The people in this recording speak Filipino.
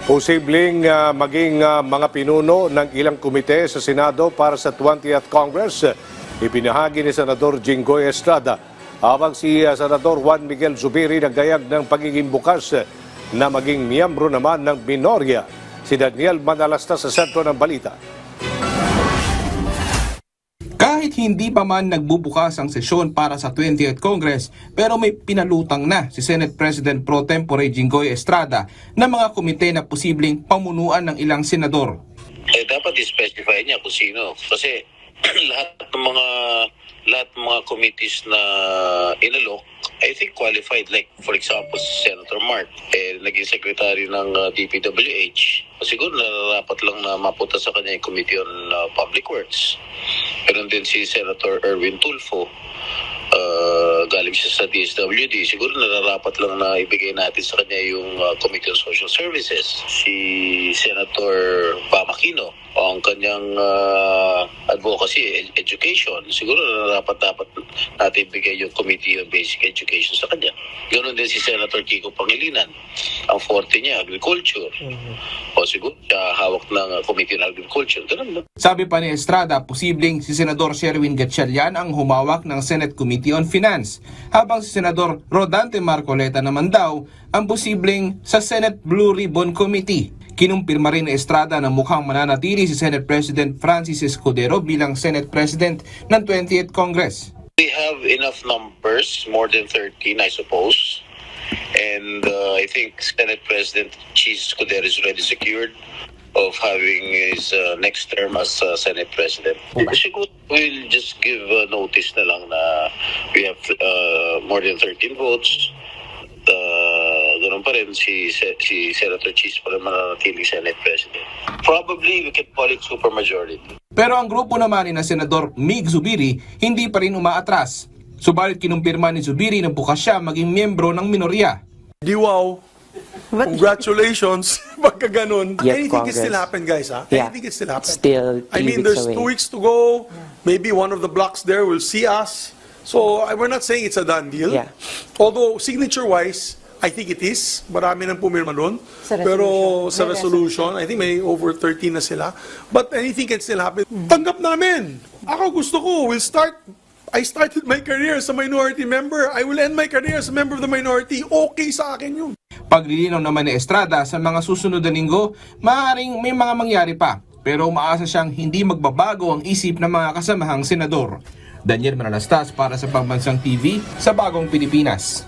Posibleng maging mga pinuno ng ilang komite sa Senado para sa 20th Congress. Ipinahagi ni Senador Jinggoy Estrada habang si Senador Juan Miguel Zubiri nagdayag ng pagiging bukas na maging miyembro naman ng minorya. Si Daniel Manalasta sa sentro ng balita. Kahit hindi pa man nagbubukas ang sesyon para sa 20th Congress, pero may pinalutang na si Senate President Pro Tempore Jinggoy Estrada na mga komite na posibleng pamunuan ng ilang senador. Dapat i-specify niya kung sino. Kasi lahat ng mga committees na inalok, I think qualified. Like, for example, si Senator Mark, naging secretary ng DPWH. Siguro nararapat lang na mapunta sa kanya yung Committee on Public Works. Meron din si Senator Erwin Tulfo, galing siya sa DSWD. Siguro nararapat lang na ibigay natin sa kanya yung Committee on Social Services. Si Senator Pamakino, ang kanyang advocacy, education. Siguro dapat natin ibigay yung Committee on Basic Education sa kanya. Ganoon din si Senator Kiko Pangilinan. Ang forte niya, agriculture. O siguro siya hawak ng Committee on Agriculture. Ganun. Sabi pa ni Estrada, posibleng si Senador Sherwin Gatchalian ang humawak ng Senate Committee on Finance, habang si Senador Rodante Marcoleta naman daw ang posibleng sa Senate Blue Ribbon Committee. Kinumpirma rin ni Estrada na mukhang mananatili si Senate President Francis Escudero bilang Senate President ng 20th Congress. We have enough numbers, more than 13 I suppose. And I think Senate President Chis Escudero is already secured of having his next term as Senate President. Siguro we'll just give notice na lang na we have more than 13 votes. Ganun pa rin si Senator Chis pa rin mananatiling Senate President. Probably we can call it supermajority. Pero ang grupo naman ni na Senador Mig Zubiri hindi pa rin umaatras. Subalit kinumpirma ni Zubiri na bukas siya maging miyembro ng minorya. Di wow. Congratulations. Pagka ganun. Anything can still happen, guys. Anything can still happen. Still I mean, there's 2 weeks to go. Maybe one of the blocks there will see us. So, we're not saying it's a done deal. Yeah. Although, signature-wise, I think it is. Marami nang pumirma doon. Pero sa resolution, I think may over 13 na sila. But anything can still happen. Tanggap namin. Ako gusto ko, I started my career as a minority member. I will end my career as a member of the minority. Okay sa akin yun. Paglilinaw naman ni Estrada sa mga susunod na linggo, maaaring may mga mangyari pa. Pero umaasa siyang hindi magbabago ang isip ng mga kasamahang senador. Daniel Manalastas para sa Pambansang TV sa Bagong Pilipinas.